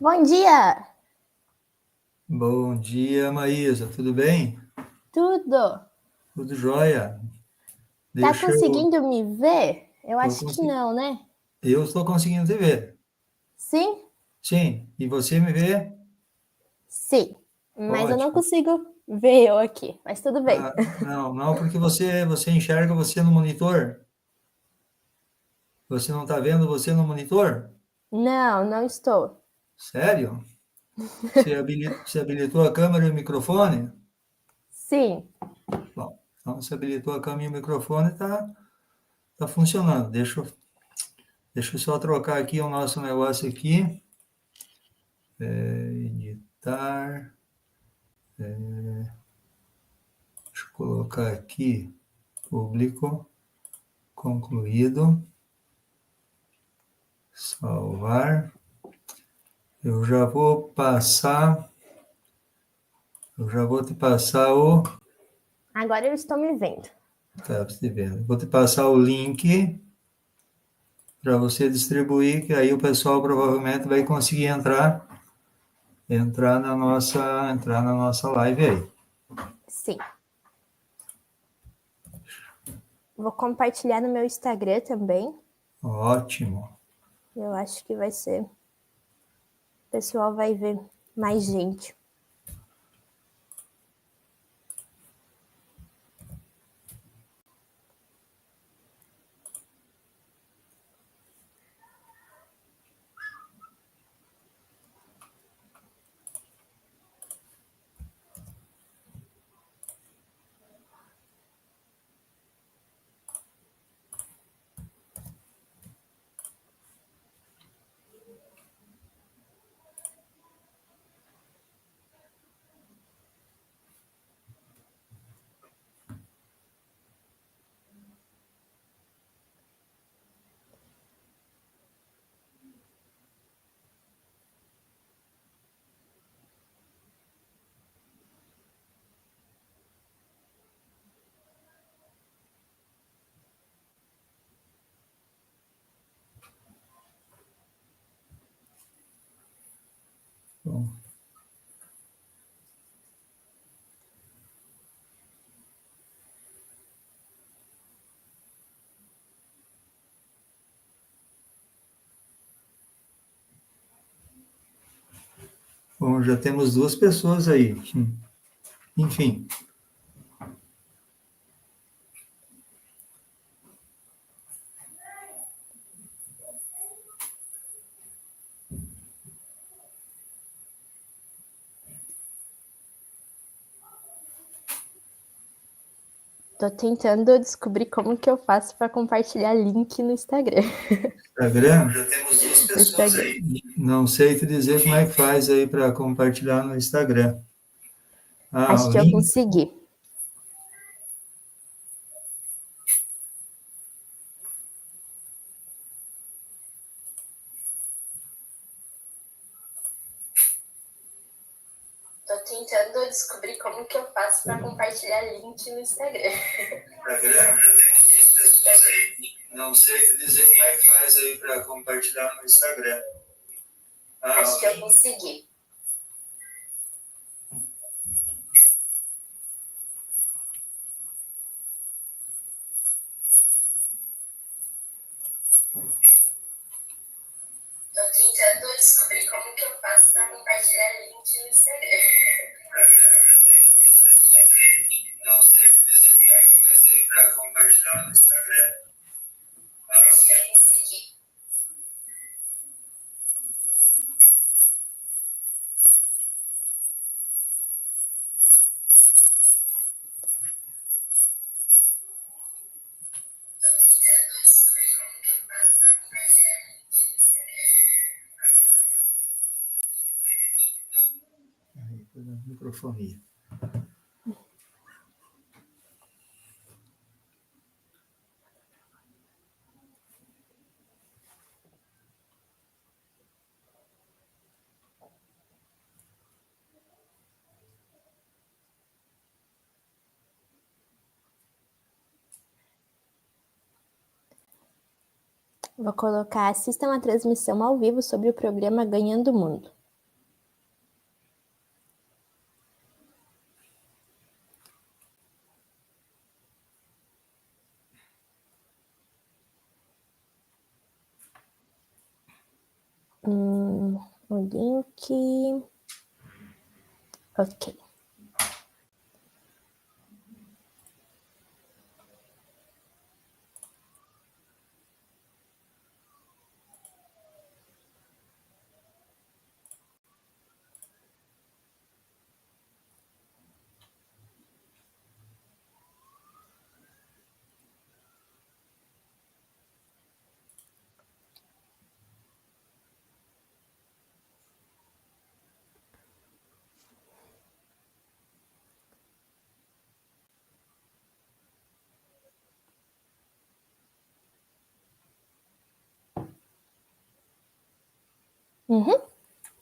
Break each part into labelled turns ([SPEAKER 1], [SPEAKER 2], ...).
[SPEAKER 1] Bom dia!
[SPEAKER 2] Bom dia, Maísa. Tudo bem?
[SPEAKER 1] Tudo?
[SPEAKER 2] Tudo jóia.
[SPEAKER 1] Tá
[SPEAKER 2] Deixa eu.
[SPEAKER 1] conseguindo me ver? Eu
[SPEAKER 2] Tô
[SPEAKER 1] acho que
[SPEAKER 2] consegui...
[SPEAKER 1] não, né?
[SPEAKER 2] Eu estou conseguindo te ver.
[SPEAKER 1] Sim?
[SPEAKER 2] Sim. E você me vê?
[SPEAKER 1] Sim. Mas eu não
[SPEAKER 2] Ótimo.
[SPEAKER 1] consigo ver eu aqui, mas tudo bem.
[SPEAKER 2] Ah, não, porque você enxerga você no monitor. Você não está vendo você no monitor?
[SPEAKER 1] Não, não estou.
[SPEAKER 2] Sério? Você habilitou a câmera e o microfone?
[SPEAKER 1] Sim.
[SPEAKER 2] Bom, então você habilitou a câmera e o microfone, tá funcionando. Deixa eu só trocar aqui o nosso negócio aqui. Editar. Deixa eu colocar aqui, público, concluído, salvar. Eu já vou passar, eu já vou te passar o,
[SPEAKER 1] Agora eu estou me vendo.
[SPEAKER 2] tá você vendo, vou te passar o link para você distribuir, que aí o pessoal provavelmente vai conseguir entrar na nossa live aí.
[SPEAKER 1] Sim. Vou compartilhar no meu Instagram também.
[SPEAKER 2] Ótimo.
[SPEAKER 1] Eu acho que vai ser. O pessoal vai ver mais gente.
[SPEAKER 2] Bom, bom, já temos duas pessoas aí. Enfim,
[SPEAKER 1] Tô tentando descobrir como que eu faço para compartilhar link no Instagram.
[SPEAKER 2] Instagram, já temos duas
[SPEAKER 1] No
[SPEAKER 2] pessoas
[SPEAKER 1] Instagram.
[SPEAKER 2] aí. Não sei te dizer como é que faz aí para compartilhar no Instagram. Ah,
[SPEAKER 1] Acho
[SPEAKER 2] o
[SPEAKER 1] que eu
[SPEAKER 2] link.
[SPEAKER 1] consegui. Tô tentando descobrir como que eu faço para compartilhar link no Instagram.
[SPEAKER 2] Instagram, já temos duas pessoas aí. Não sei te dizer como é que faz aí para compartilhar no Instagram. Ah,
[SPEAKER 1] Acho
[SPEAKER 2] o
[SPEAKER 1] que eu
[SPEAKER 2] link.
[SPEAKER 1] consegui. Tô tentando descobrir como que eu faço para compartilhar link no Instagram.
[SPEAKER 2] Não sei te dizer como é que faz aí para compartilhar no Instagram.
[SPEAKER 1] Acho que eu consegui. Tô tentando descobrir como que eu faço para compartilhar link no Instagram.
[SPEAKER 2] Aí, microfonia.
[SPEAKER 1] Vou colocar assistam a transmissão ao vivo sobre o programa Ganhando o Mundo. O link. Ok.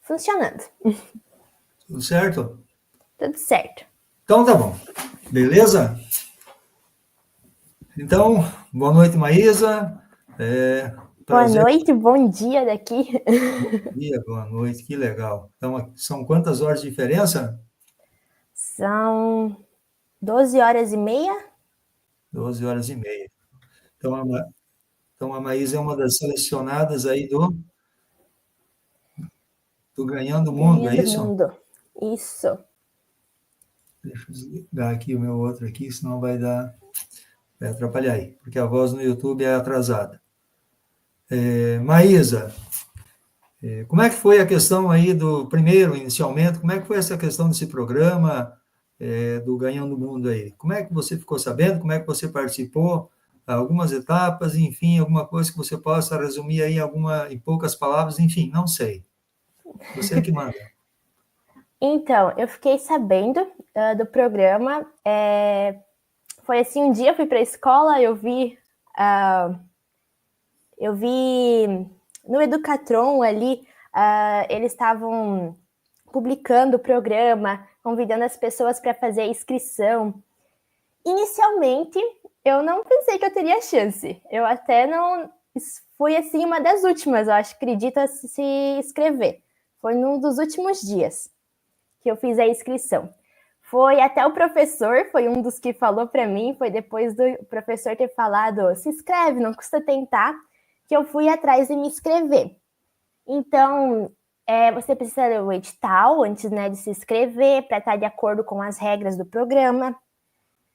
[SPEAKER 1] Funcionando.
[SPEAKER 2] Tudo certo?
[SPEAKER 1] Tudo certo.
[SPEAKER 2] Então tá bom. Beleza? Então, boa noite, Maísa.
[SPEAKER 1] Boa
[SPEAKER 2] Prazer.
[SPEAKER 1] noite, bom dia daqui.
[SPEAKER 2] Bom dia, boa noite, que legal. Então, são quantas horas de diferença?
[SPEAKER 1] São 12h30.
[SPEAKER 2] 12 horas e meia. Então, então a Maísa é uma das selecionadas aí do Ganhando o Mundo, é
[SPEAKER 1] Ganhando
[SPEAKER 2] isso?
[SPEAKER 1] mundo. Isso.
[SPEAKER 2] Deixa eu desligar aqui o meu outro aqui, senão vai atrapalhar aí, porque a voz no YouTube é atrasada. Maísa, como é que foi a questão aí do primeiro, inicialmente, como é que foi essa questão desse programa do Ganhando o Mundo aí? Como é que você ficou sabendo? Como é que você participou? Algumas etapas, enfim, alguma coisa que você possa resumir aí em poucas palavras, enfim, não sei. Você que manda.
[SPEAKER 1] Então, eu fiquei sabendo do programa. Foi assim, um dia eu fui para a escola, eu vi no Educatron ali, eles estavam publicando o programa, convidando as pessoas para fazer a inscrição. Inicialmente, eu não pensei que eu teria chance. Eu até não fui assim uma das últimas, eu acho, acredito, a se inscrever. Foi num dos últimos dias que eu fiz a inscrição. Foi até o professor, foi um dos que falou para mim, foi depois do professor ter falado, se inscreve, não custa tentar, que eu fui atrás de me inscrever. Então, você precisa ler o edital antes, né, de se inscrever, para estar de acordo com as regras do programa.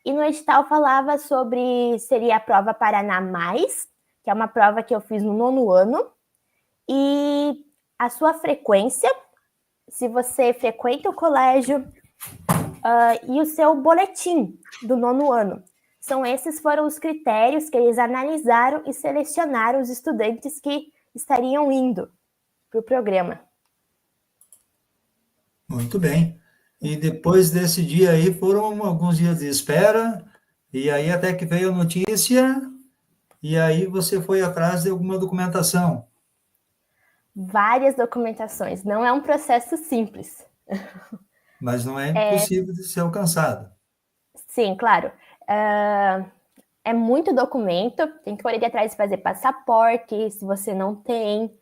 [SPEAKER 1] E no edital falava sobre, seria a prova Paraná Mais, que é uma prova que eu fiz no 9º ano, e a sua frequência, se você frequenta o colégio, e o seu boletim do 9º ano. Esses foram os critérios que eles analisaram e selecionaram os estudantes que estariam indo para o programa.
[SPEAKER 2] Muito bem. E depois desse dia aí foram alguns dias de espera, e aí até que veio a notícia, e aí você foi atrás de alguma documentação.
[SPEAKER 1] Várias documentações, não é um processo simples.
[SPEAKER 2] Mas não é impossível de ser alcançado.
[SPEAKER 1] Sim, claro. É muito documento, tem que correr atrás de fazer passaporte, se você não tem.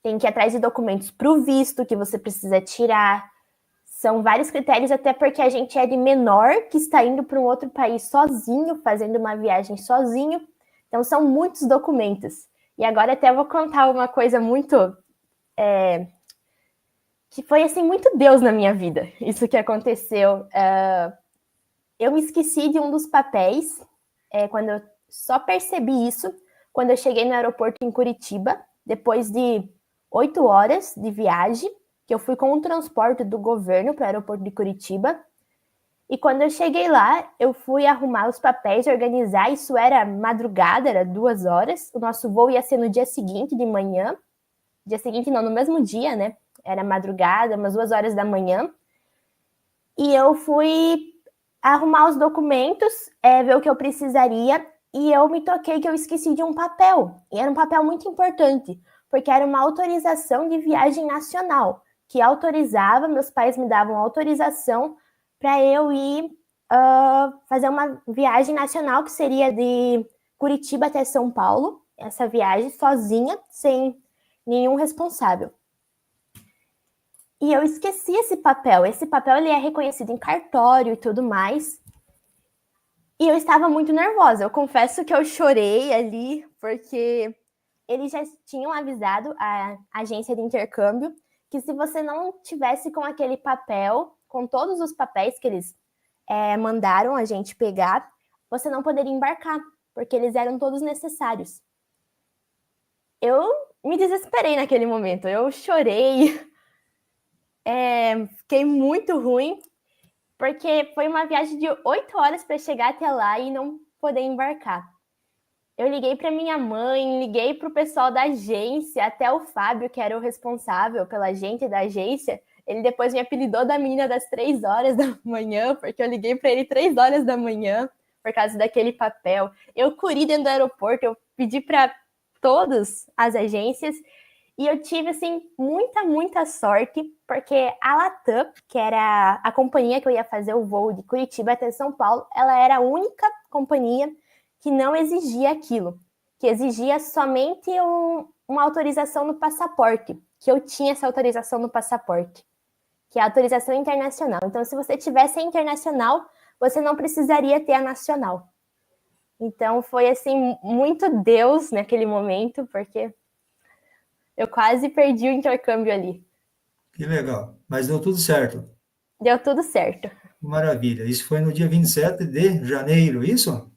[SPEAKER 1] Tem que ir atrás de documentos para o visto que você precisa tirar. São vários critérios, até porque a gente é de menor que está indo para um outro país sozinho, fazendo uma viagem sozinho. Então, são muitos documentos. E agora até vou contar uma coisa muito... que foi, assim, muito Deus na minha vida, isso que aconteceu. Eu me esqueci de um dos papéis, quando eu só percebi isso, quando eu cheguei no aeroporto em Curitiba, depois de 8 horas de viagem, que eu fui com um transporte do governo para o aeroporto de Curitiba. E quando eu cheguei lá, eu fui arrumar os papéis, organizar. Isso era madrugada, era 2 horas. O nosso voo ia ser no dia seguinte, de manhã. Dia seguinte, não, no mesmo dia, né? Era madrugada, umas 2 horas da manhã. E eu fui arrumar os documentos, ver o que eu precisaria. E eu me toquei que eu esqueci de um papel. E era um papel muito importante, porque era uma autorização de viagem nacional, que autorizava, meus pais me davam autorização para eu ir fazer uma viagem nacional, que seria de Curitiba até São Paulo, essa viagem sozinha, sem nenhum responsável. E eu esqueci esse papel. Esse papel ele é reconhecido em cartório e tudo mais. E eu estava muito nervosa. Eu confesso que eu chorei ali, porque eles já tinham avisado a agência de intercâmbio que se você não tivesse com aquele papel, com todos os papéis que eles mandaram a gente pegar, você não poderia embarcar, porque eles eram todos necessários. Eu me desesperei naquele momento, eu chorei, fiquei muito ruim, porque foi uma viagem de 8 horas para chegar até lá e não poder embarcar. Eu liguei para minha mãe, liguei para o pessoal da agência, até o Fábio, que era o responsável pela gente da agência, ele depois me apelidou da menina das 3 horas da manhã, porque eu liguei para ele 3 horas da manhã, por causa daquele papel. Eu corri dentro do aeroporto, eu pedi para todas as agências, e eu tive, assim, muita sorte, porque a Latam, que era a companhia que eu ia fazer o voo de Curitiba até São Paulo, ela era a única companhia que não exigia aquilo, que exigia somente uma autorização no passaporte, que eu tinha essa autorização no passaporte, que é a autorização internacional. Então, se você tivesse a internacional, você não precisaria ter a nacional. Então, foi, assim, muito Deus naquele momento, porque eu quase perdi o intercâmbio ali.
[SPEAKER 2] Que legal. Mas deu tudo certo.
[SPEAKER 1] Deu tudo certo.
[SPEAKER 2] Maravilha. Isso foi no dia 27 de janeiro, isso?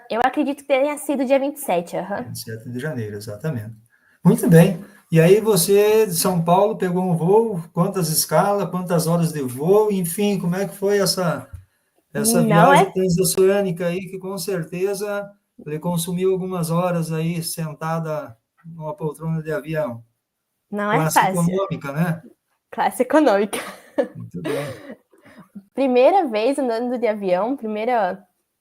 [SPEAKER 1] Eu acredito que tenha sido dia 27.
[SPEAKER 2] 27 de janeiro, exatamente. Muito bem. E aí você, de São Paulo, pegou um voo, quantas escalas, quantas horas de voo, enfim, como é que foi essa
[SPEAKER 1] Não
[SPEAKER 2] viagem
[SPEAKER 1] é,
[SPEAKER 2] transoceânica aí, que com certeza lhe consumiu algumas horas aí sentada numa poltrona de avião.
[SPEAKER 1] não é
[SPEAKER 2] Classe
[SPEAKER 1] fácil.
[SPEAKER 2] econômica, né?
[SPEAKER 1] Classe econômica.
[SPEAKER 2] Muito bem.
[SPEAKER 1] Primeira vez andando de avião,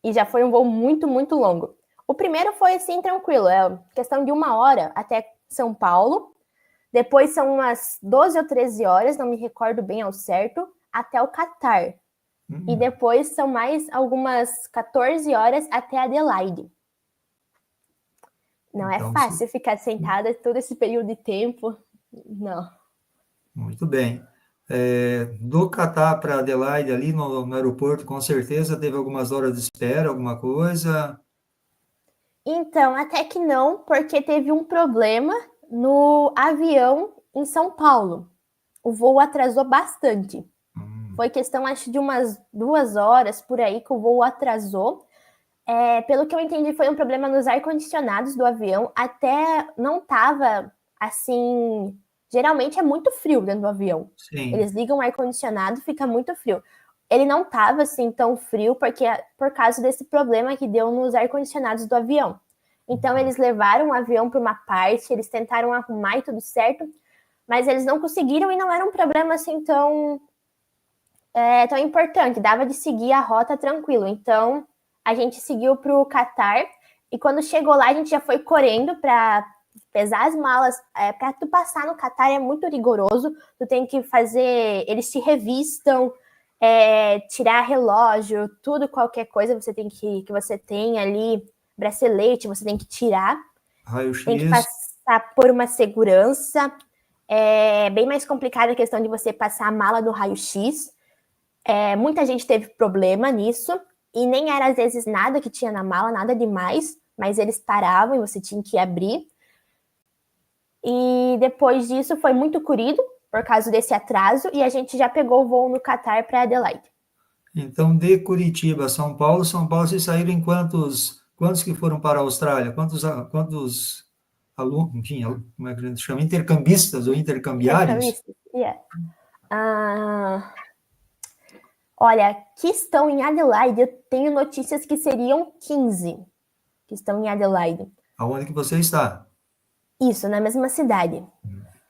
[SPEAKER 1] e já foi um voo muito longo. O primeiro foi assim, tranquilo, questão de 1 hora até São Paulo. Depois são umas 12 ou 13 horas, não me recordo bem ao certo, até o Catar. E depois são mais algumas 14 horas até Adelaide. Não
[SPEAKER 2] Então,
[SPEAKER 1] é fácil ficar sentada todo esse período de tempo, não.
[SPEAKER 2] muito bem. Do Catar para Adelaide, ali no aeroporto, com certeza teve algumas horas de espera, alguma coisa.
[SPEAKER 1] Então, até que não, porque teve um problema no avião em São Paulo. O voo atrasou bastante. Foi questão, acho, de umas 2 horas por aí que o voo atrasou. Pelo que eu entendi, foi um problema nos ar-condicionados do avião. Até não estava, assim... Geralmente é muito frio dentro do avião.
[SPEAKER 2] Sim.
[SPEAKER 1] Eles ligam o ar-condicionado, fica muito frio. Ele não estava, assim, tão frio, porque por causa desse problema que deu nos ar-condicionados do avião. Então, eles levaram o avião para uma parte, eles tentaram arrumar e tudo certo, mas eles não conseguiram e não era um problema, assim, tão importante. Dava de seguir a rota tranquilo. Então, a gente seguiu para o Catar, e quando chegou lá, a gente já foi correndo para pesar as malas. Para tu passar no Catar é muito rigoroso, tu tem que fazer, eles te revistam, tirar relógio, tudo, qualquer coisa você tem que você tem ali, bracelete, você tem que tirar,
[SPEAKER 2] Raio-X.
[SPEAKER 1] tem que passar por uma segurança, bem mais complicada a questão de você passar a mala do raio-X. Muita gente teve problema nisso, e nem era às vezes nada que tinha na mala, nada demais, mas eles paravam e você tinha que abrir. E depois disso foi muito corrido, por causa desse atraso, e a gente já pegou o voo no Catar para Adelaide.
[SPEAKER 2] Então, de Curitiba a São Paulo, vocês saíram em quantos que foram para a Austrália? Quantos alunos, enfim, como é que a gente chama? Intercambistas ou intercambiários?
[SPEAKER 1] Olha, que estão em Adelaide, eu tenho notícias que seriam 15 que estão em Adelaide.
[SPEAKER 2] Aonde que você está?
[SPEAKER 1] Isso, na mesma cidade.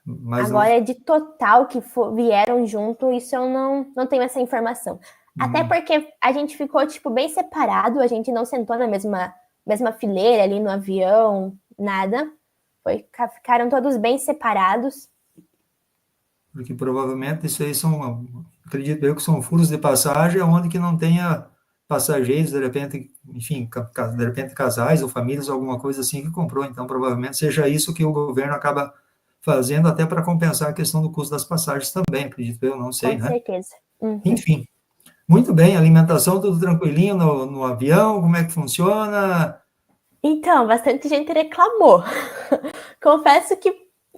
[SPEAKER 2] Mas
[SPEAKER 1] agora, de total que vieram junto, isso eu não tenho essa informação. Até porque a gente ficou, tipo, bem separado, a gente não sentou na mesma fileira ali no avião, nada. Ficaram todos bem separados.
[SPEAKER 2] Porque provavelmente isso aí acredito eu que são furos de passagem onde que não tenha passageiros, de repente, enfim, de repente casais ou famílias, alguma coisa assim que comprou. Então, provavelmente seja isso que o governo acaba fazendo até para compensar a questão do custo das passagens também, acredito eu, não sei,
[SPEAKER 1] Com
[SPEAKER 2] né?
[SPEAKER 1] certeza.
[SPEAKER 2] Enfim, muito bem, alimentação tudo tranquilinho no avião, como é que funciona?
[SPEAKER 1] Então, bastante gente reclamou. Confesso que,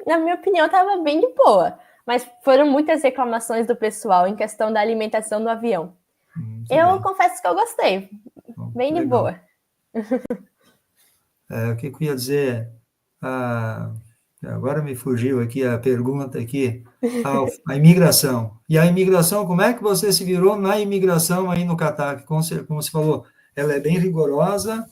[SPEAKER 1] na minha opinião, estava bem de boa. Mas foram muitas reclamações do pessoal em questão da alimentação no avião.
[SPEAKER 2] Muito
[SPEAKER 1] Eu
[SPEAKER 2] bem.
[SPEAKER 1] confesso que eu gostei.
[SPEAKER 2] Bom,
[SPEAKER 1] Bem de
[SPEAKER 2] legal.
[SPEAKER 1] boa.
[SPEAKER 2] O que eu ia dizer? Ah, agora me fugiu aqui a pergunta aqui. A imigração. E a imigração, como é que você se virou na imigração aí no Catar? Que como você falou, ela é bem rigorosa,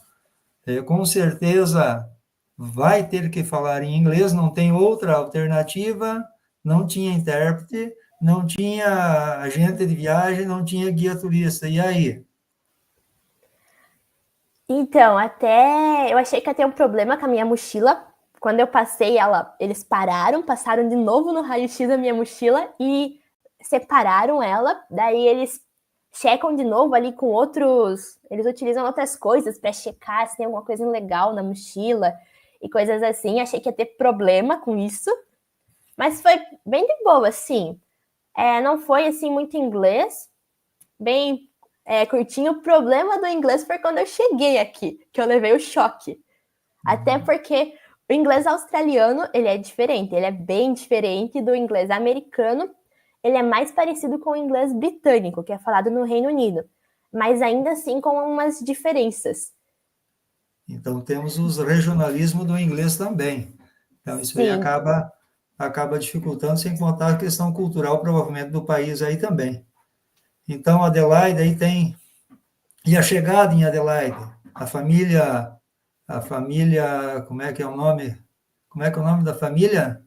[SPEAKER 2] com certeza vai ter que falar em inglês, não tem outra alternativa, não tinha intérprete, não tinha agente de viagem, não tinha guia turista. E aí?
[SPEAKER 1] Então, até eu achei que ia ter um problema com a minha mochila. Quando eu passei, eles passaram de novo no raio-x da minha mochila e separaram ela. Daí eles checam de novo ali com outros. Eles utilizam outras coisas para checar se tem alguma coisa ilegal na mochila e coisas assim. Achei que ia ter problema com isso, mas foi bem de boa, assim. Não foi assim muito inglês, bem curtinho. O problema do inglês foi quando eu cheguei aqui, que eu levei o choque. Até porque o inglês australiano, ele é diferente, ele é bem diferente do inglês americano. Ele é mais parecido com o inglês britânico, que é falado no Reino Unido, mas ainda assim com umas diferenças.
[SPEAKER 2] Então, temos os regionalismos do inglês também. Então, isso aí
[SPEAKER 1] Sim,
[SPEAKER 2] acaba dificultando, sem contar a questão cultural, provavelmente, do país aí também. Então, Adelaide aí tem... E a chegada em Adelaide? A família, como é que é o nome? Como é que é o nome da família?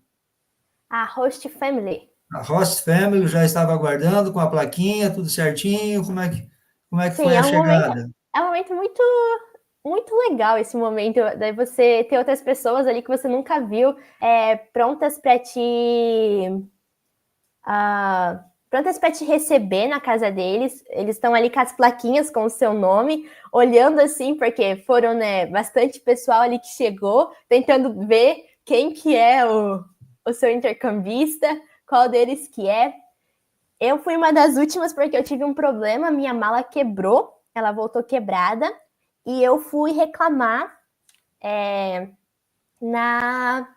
[SPEAKER 1] a host family.
[SPEAKER 2] A Host Family já estava aguardando com a plaquinha, tudo certinho. Como é que
[SPEAKER 1] Sim,
[SPEAKER 2] foi a chegada?
[SPEAKER 1] é um momento muito, muito legal esse momento. Daí você ter outras pessoas ali que você nunca viu, prontas para prontas para te receber na casa deles. Eles estão ali com as plaquinhas com o seu nome, olhando assim, porque foram, né, bastante pessoal ali que chegou, tentando ver quem que é o seu intercambista, qual deles que é. Eu fui uma das últimas porque eu tive um problema, minha mala quebrou, ela voltou quebrada, e eu fui reclamar na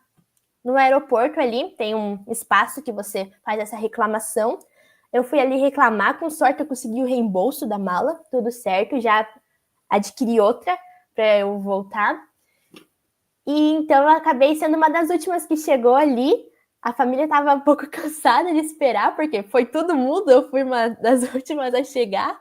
[SPEAKER 1] no aeroporto ali, tem um espaço que você faz essa reclamação. Eu fui ali reclamar, com sorte eu consegui o reembolso da mala, tudo certo, já adquiri outra para eu voltar. E então eu acabei sendo uma das últimas que chegou ali. A família estava um pouco cansada de esperar, porque foi todo mundo, eu fui uma das últimas a chegar.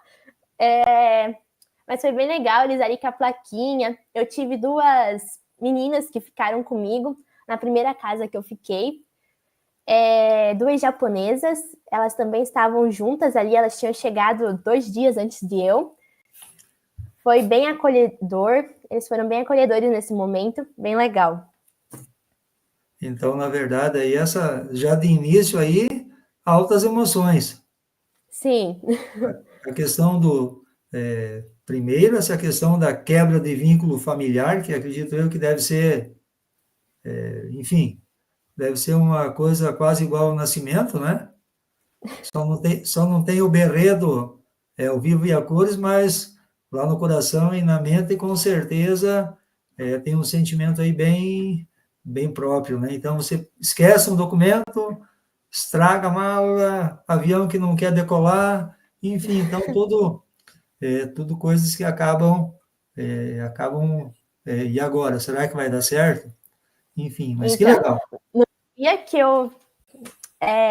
[SPEAKER 1] Mas foi bem legal, eles ali com a plaquinha. Eu tive duas meninas que ficaram comigo na primeira casa que eu fiquei. Duas japonesas, elas também estavam juntas ali, elas tinham chegado 2 dias antes de eu. Foi bem acolhedor, eles foram bem acolhedores nesse momento, bem legal.
[SPEAKER 2] Então, na verdade, aí já de início aí, altas emoções.
[SPEAKER 1] Sim,
[SPEAKER 2] A questão primeiro, essa questão da quebra de vínculo familiar, que acredito eu que deve ser, enfim, deve ser uma coisa quase igual ao nascimento, né? Só não tem o berredo, ao vivo e a cores, mas lá no coração e na mente, com certeza, tem um sentimento aí bem, bem próprio, né? Então, você esquece um documento, estraga a mala, avião que não quer decolar, enfim, então, tudo coisas que e agora, será que vai dar certo? Enfim, mas que
[SPEAKER 1] então,
[SPEAKER 2] legal.
[SPEAKER 1] no dia que eu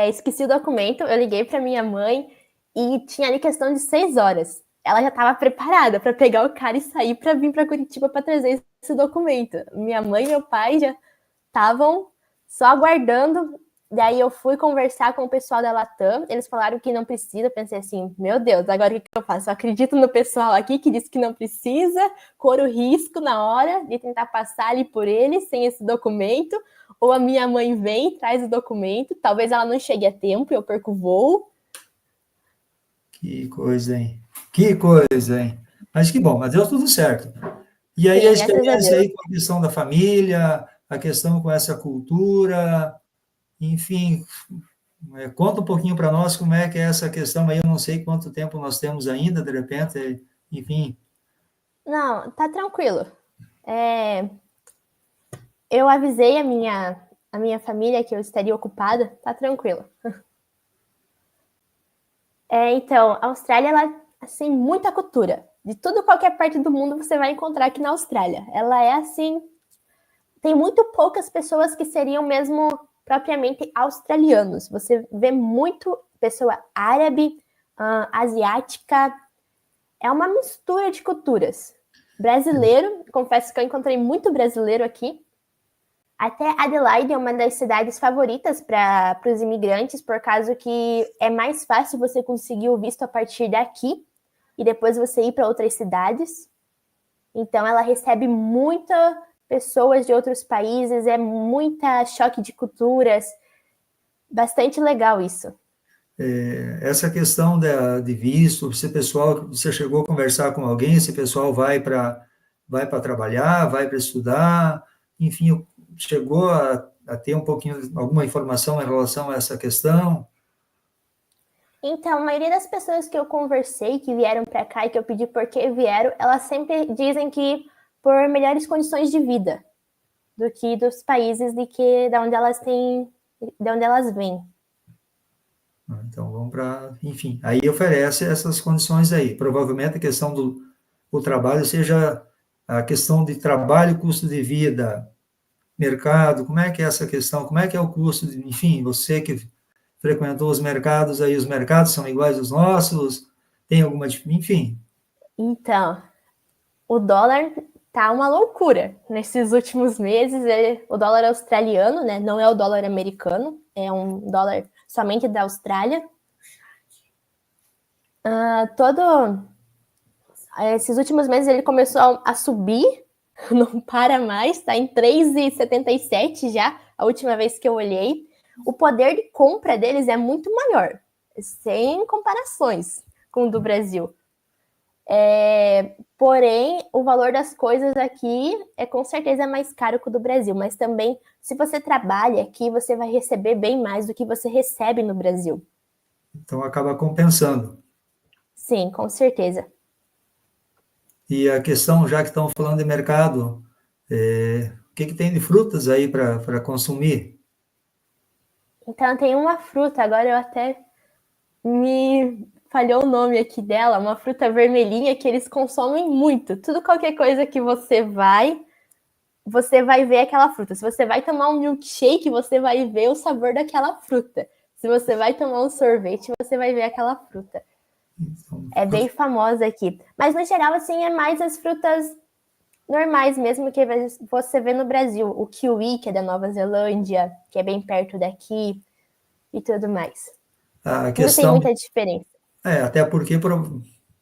[SPEAKER 1] esqueci o documento, eu liguei para minha mãe e tinha ali questão de 6 horas. Ela já estava preparada para pegar o cara e sair para vir para Curitiba para trazer esse documento. Minha mãe e meu pai já estavam só aguardando. Daí eu fui conversar com o pessoal da Latam, eles falaram que não precisa. Eu pensei assim, meu Deus, agora o que eu faço? Eu acredito no pessoal aqui que disse que não precisa, corro risco na hora de tentar passar ali por eles sem esse documento, ou a minha mãe vem, traz o documento, talvez ela não chegue a tempo e eu perco o voo.
[SPEAKER 2] Que coisa, hein? Que coisa, hein? Mas que bom, mas deu tudo certo. E aí a
[SPEAKER 1] Sim, graças a
[SPEAKER 2] experiência
[SPEAKER 1] Deus.
[SPEAKER 2] aí com a questão da família, a questão com essa cultura, enfim, conta um pouquinho para nós como é que é essa questão aí, eu não sei quanto tempo nós temos ainda, de repente, enfim.
[SPEAKER 1] Não, tá tranquilo. Eu avisei a minha família que eu estaria ocupada, tá tranquilo. Então, a Austrália, ela assim, muita cultura. De tudo, qualquer parte do mundo você vai encontrar aqui na Austrália. Ela é assim, tem muito poucas pessoas que seriam mesmo propriamente australianos. Você vê muito pessoa árabe, asiática. É uma mistura de culturas. Brasileiro, confesso que eu encontrei muito brasileiro aqui. Até Adelaide é uma das cidades favoritas para os imigrantes, por causa que é mais fácil você conseguir o visto a partir daqui e depois você ir para outras cidades. Então, ela recebe muitas pessoas de outros países, é muita choque de culturas. Bastante legal isso.
[SPEAKER 2] Essa questão de visto, se pessoal, você chegou a conversar com alguém, esse pessoal vai para trabalhar, vai para estudar, enfim, chegou a ter um pouquinho, alguma informação em relação a essa questão?
[SPEAKER 1] Então, a maioria das pessoas que eu conversei, que vieram para cá e que eu pedi por que vieram, elas sempre dizem que por melhores condições de vida do que dos países da onde elas têm, de onde elas vêm.
[SPEAKER 2] Então, vamos para, enfim, aí oferece essas condições aí. Provavelmente a questão do trabalho seja a questão de trabalho, custo de vida, mercado, como é que é essa questão, como é que é o custo, enfim, você que frequentou os mercados aí, os mercados são iguais aos nossos, tem alguma, enfim.
[SPEAKER 1] Então, o dólar tá uma loucura nesses últimos meses. O dólar australiano, né? Não é o dólar americano, é um dólar somente da Austrália. Esses últimos meses ele começou a subir, não para mais, tá em 3,77 já, a última vez que eu olhei. O poder de compra deles é muito maior, sem comparações com o do Brasil. Porém, o valor das coisas aqui é com certeza mais caro que o do Brasil, mas também, se você trabalha aqui, você vai receber bem mais do que você recebe no Brasil.
[SPEAKER 2] Então acaba compensando.
[SPEAKER 1] Sim, com certeza.
[SPEAKER 2] E a questão, já que estão falando de mercado, o que tem de frutas aí para consumir?
[SPEAKER 1] Então, tem uma fruta, agora eu até me falhou o nome aqui dela, uma fruta vermelhinha que eles consomem muito. Tudo, qualquer coisa que você vai ver aquela fruta. Se você vai tomar um milkshake, você vai ver o sabor daquela fruta. Se você vai tomar um sorvete, você vai ver aquela fruta.
[SPEAKER 2] Então,
[SPEAKER 1] É bem famosa aqui. Mas, no geral, assim, é mais as frutas normais mesmo que você vê no Brasil. O kiwi, que é da Nova Zelândia, que é bem perto daqui, e tudo mais.
[SPEAKER 2] a
[SPEAKER 1] Não tem
[SPEAKER 2] questão,
[SPEAKER 1] muita diferença.
[SPEAKER 2] até porque,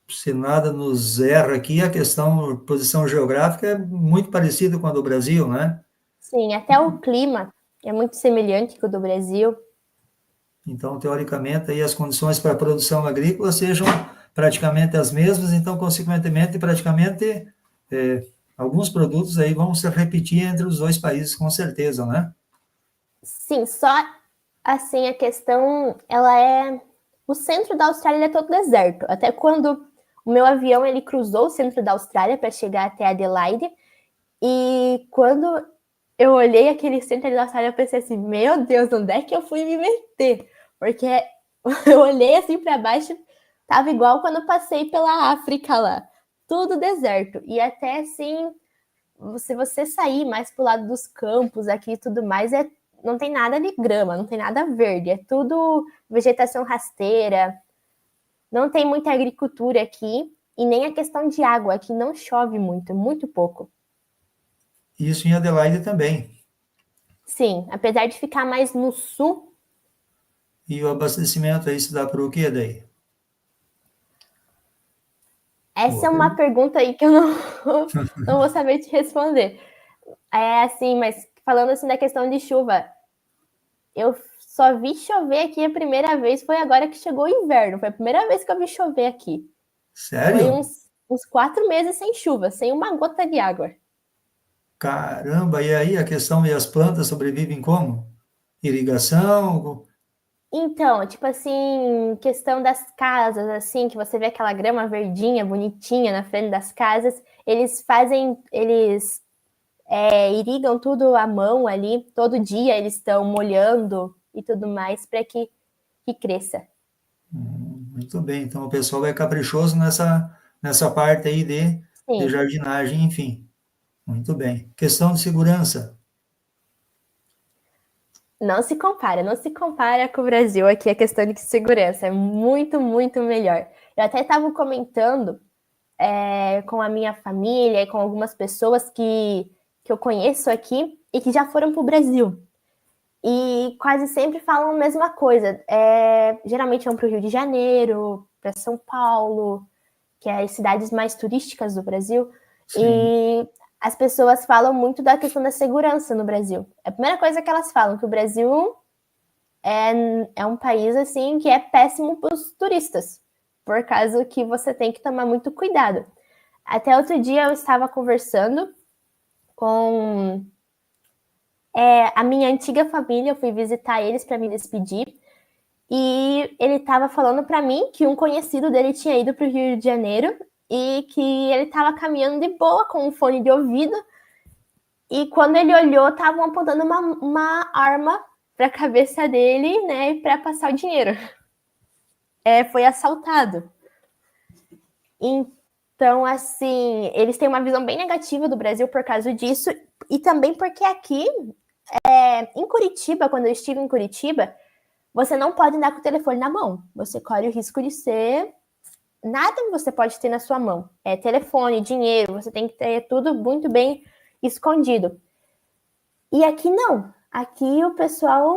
[SPEAKER 2] se nada nos erra aqui, a questão, posição geográfica é muito parecida com a do Brasil, né?
[SPEAKER 1] Sim, até o clima é muito semelhante com o do Brasil.
[SPEAKER 2] Então, teoricamente, aí as condições para a produção agrícola sejam praticamente as mesmas, então, consequentemente, praticamente, alguns produtos aí vão se repetir entre os dois países, com certeza, né?
[SPEAKER 1] Sim, só assim a questão, ela é o centro da Austrália é todo deserto. Até quando o meu avião ele cruzou o centro da Austrália para chegar até Adelaide, e quando eu olhei aquele centro da Austrália, eu pensei assim, meu Deus, onde é que eu fui me meter? Porque eu olhei assim para baixo, tava igual quando eu passei pela África lá, tudo deserto. E até assim, se você sair mais pro lado dos campos aqui e tudo mais, não tem nada de grama, não tem nada verde, é tudo vegetação rasteira, não tem muita agricultura aqui, e nem a questão de água, aqui não chove muito, muito pouco.
[SPEAKER 2] Isso em Adelaide também.
[SPEAKER 1] Sim, apesar de ficar mais no sul.
[SPEAKER 2] E o abastecimento aí se dá para o quê daí?
[SPEAKER 1] Essa é uma pergunta aí que eu não vou saber te responder. É assim, mas falando assim da questão de chuva, eu só vi chover aqui a primeira vez, foi agora que chegou o inverno. Foi a primeira vez que eu vi chover aqui. Foi
[SPEAKER 2] Sério?
[SPEAKER 1] uns 4 meses sem chuva, sem uma gota de água.
[SPEAKER 2] Caramba, e aí a questão, e as plantas sobrevivem como? Irrigação?
[SPEAKER 1] Então, tipo assim, questão das casas, assim, que você vê aquela grama verdinha, bonitinha na frente das casas, eles irrigam tudo à mão ali, todo dia eles estão molhando e tudo mais para que cresça.
[SPEAKER 2] Muito bem, então o pessoal é caprichoso nessa parte aí de
[SPEAKER 1] Sim,
[SPEAKER 2] jardinagem, enfim. Muito bem. Questão de segurança.
[SPEAKER 1] não se compara com o Brasil aqui a questão de segurança, é muito, muito melhor. Eu até estava comentando com a minha família e com algumas pessoas que eu conheço aqui e que já foram para o Brasil. E quase sempre falam a mesma coisa. Geralmente vão para o Rio de Janeiro, para São Paulo, que é as cidades mais turísticas do Brasil.
[SPEAKER 2] Sim,
[SPEAKER 1] E as pessoas falam muito da questão da segurança no Brasil. A primeira coisa que elas falam que o Brasil é um país assim que é péssimo para os turistas, por causa que você tem que tomar muito cuidado. Até outro dia eu estava conversando com a minha antiga família, eu fui visitar eles para me despedir. E ele estava falando para mim que um conhecido dele tinha ido para o Rio de Janeiro e que ele estava caminhando de boa com um fone de ouvido. E quando ele olhou, estavam apontando uma arma para a cabeça dele, né, para passar o dinheiro. Foi assaltado. Então, assim, eles têm uma visão bem negativa do Brasil por causa disso. E também porque aqui, em Curitiba, quando eu estive em Curitiba, você não pode andar com o telefone na mão. Você corre o risco de ser nada você pode ter na sua mão. Telefone, dinheiro, você tem que ter tudo muito bem escondido. E aqui não. Aqui o pessoal,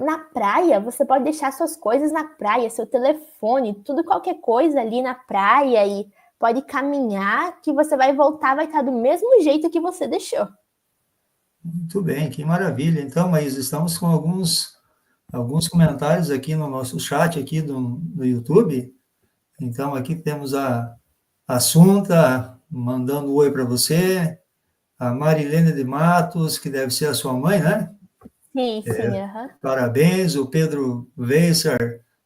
[SPEAKER 1] na praia, você pode deixar suas coisas na praia, seu telefone, tudo qualquer coisa ali na praia e pode caminhar que você vai voltar, vai estar do mesmo jeito que você deixou.
[SPEAKER 2] muito bem, que maravilha. Então, mas estamos com alguns comentários aqui no nosso chat aqui do YouTube. Então, aqui temos a Assunta mandando um oi para você, a Marilene de Matos, que deve ser a sua mãe, né?
[SPEAKER 1] Sim, sim, aham.
[SPEAKER 2] Parabéns, o Pedro Weissar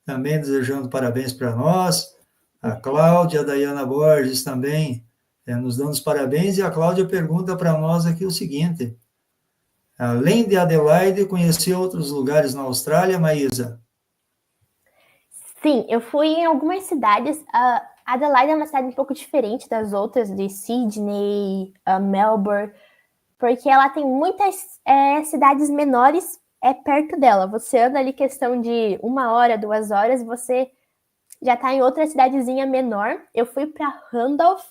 [SPEAKER 2] também desejando parabéns para nós, a Cláudia, a Dayana Borges também nos dando os parabéns, e a Cláudia pergunta para nós aqui o seguinte: além de Adelaide, conheci outros lugares na Austrália, Maísa?
[SPEAKER 1] Sim, eu fui em algumas cidades. Adelaide é uma cidade um pouco diferente das outras, de Sydney, Melbourne, porque ela tem muitas cidades menores perto dela. Você anda ali questão de 1 hora, 2 horas, você já está em outra cidadezinha menor. Eu fui para Randolph,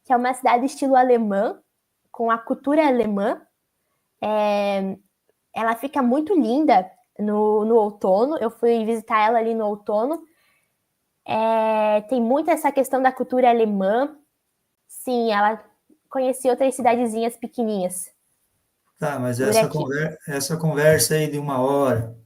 [SPEAKER 1] que é uma cidade estilo alemã, com a cultura alemã. Ela fica muito linda no outono. Eu fui visitar ela ali no outono. Tem muito essa questão da cultura alemã. Sim, ela conheci outras cidadezinhas pequenininhas
[SPEAKER 2] Tá, mas
[SPEAKER 1] por aqui.
[SPEAKER 2] essa conversa aí de 1 hora,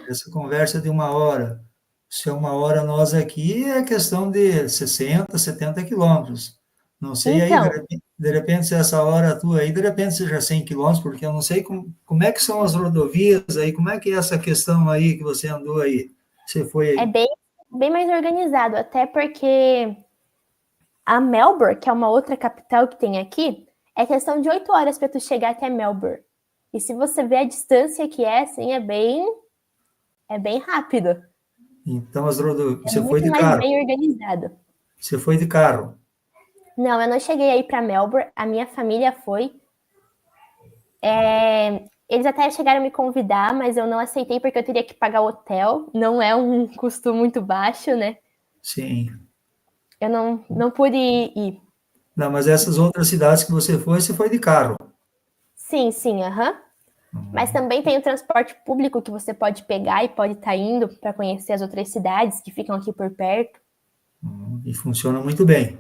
[SPEAKER 2] essa conversa de 1 hora, se é 1 hora, nós aqui é questão de 60, 70 quilômetros. Não sei aí,
[SPEAKER 1] Então,
[SPEAKER 2] de repente, se essa hora tua aí, de repente seja 100 quilômetros, porque eu não sei como é que são as rodovias aí, como é que é essa questão aí que você andou aí, você foi
[SPEAKER 1] é
[SPEAKER 2] aí.
[SPEAKER 1] bem, bem mais organizado, até porque a Melbourne, que é uma outra capital que tem aqui, é questão de 8 horas para tu chegar até Melbourne. E se você vê a distância que é, assim, é bem rápido.
[SPEAKER 2] Então,
[SPEAKER 1] É
[SPEAKER 2] você foi
[SPEAKER 1] muito
[SPEAKER 2] de
[SPEAKER 1] mais
[SPEAKER 2] carro,
[SPEAKER 1] bem organizado.
[SPEAKER 2] você foi de carro.
[SPEAKER 1] Não, eu não cheguei aí para Melbourne, a minha família foi. Eles até chegaram a me convidar, mas eu não aceitei porque eu teria que pagar o hotel. Não é um custo muito baixo, né?
[SPEAKER 2] Sim.
[SPEAKER 1] Eu não pude ir.
[SPEAKER 2] Não, mas essas outras cidades que você foi de carro.
[SPEAKER 1] Sim, sim, aham. Mas também tem o transporte público que você pode pegar e pode estar indo para conhecer as outras cidades que ficam aqui por perto.
[SPEAKER 2] E funciona muito bem.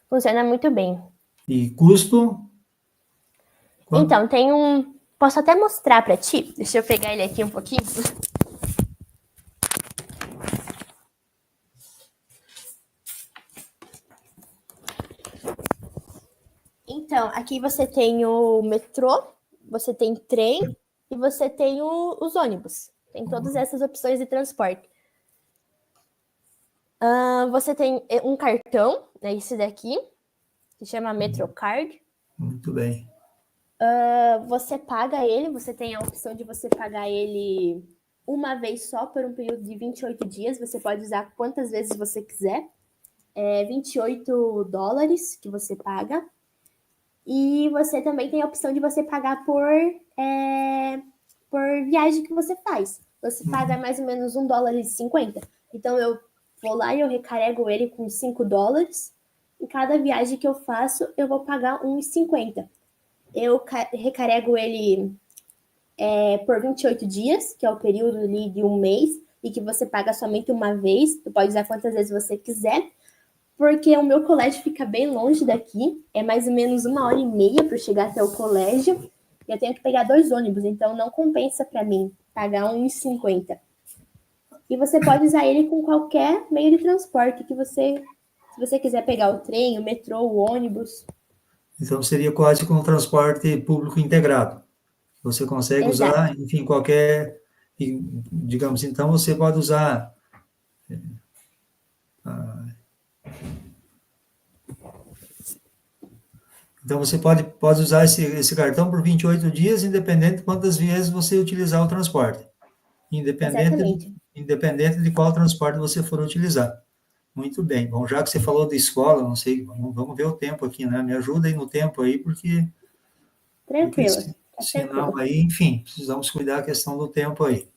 [SPEAKER 1] Funciona muito bem.
[SPEAKER 2] E custo? Quanto?
[SPEAKER 1] Então, tem um. Posso até mostrar para ti? Deixa eu pegar ele aqui um pouquinho. Então, aqui você tem o metrô, você tem trem e você tem os ônibus. Tem todas essas opções de transporte. Você tem um cartão, é esse daqui, que chama Metrocard.
[SPEAKER 2] Muito bem.
[SPEAKER 1] Você paga ele, você tem a opção de você pagar ele uma vez só por um período de 28 dias. Você pode usar quantas vezes você quiser. É US$ 28 que você paga. E você também tem a opção de você pagar por viagem que você faz. Você paga mais ou menos US$ 1,50. Então eu vou lá e eu recarrego ele com US$ 5. Em cada viagem que eu faço, eu vou pagar US$ 1,50. Eu recarrego ele por 28 dias, que é o período ali de um mês, e que você paga somente uma vez. Tu pode usar quantas vezes você quiser, porque o meu colégio fica bem longe daqui, é mais ou menos 1h30 para chegar até o colégio, e eu tenho que pegar 2 ônibus, então não compensa para mim pagar US$ 1,50. E você pode usar ele com qualquer meio de transporte que você, se você quiser pegar o trem, o metrô, o ônibus.
[SPEAKER 2] Então, seria quase como um transporte público integrado. Você consegue
[SPEAKER 1] Exato.
[SPEAKER 2] usar, enfim, qualquer, digamos, então você pode usar, então você pode usar esse cartão por 28 dias, independente de quantas vezes você utilizar o transporte, independente,
[SPEAKER 1] Exatamente.
[SPEAKER 2] independente de qual transporte você for utilizar. Muito bem. Bom, já que você falou da escola, não sei, vamos ver o tempo aqui, né? Me ajuda aí no tempo aí, porque
[SPEAKER 1] Tranquilo. Tá
[SPEAKER 2] senão
[SPEAKER 1] tranquilo.
[SPEAKER 2] aí, enfim, precisamos cuidar da questão do tempo aí.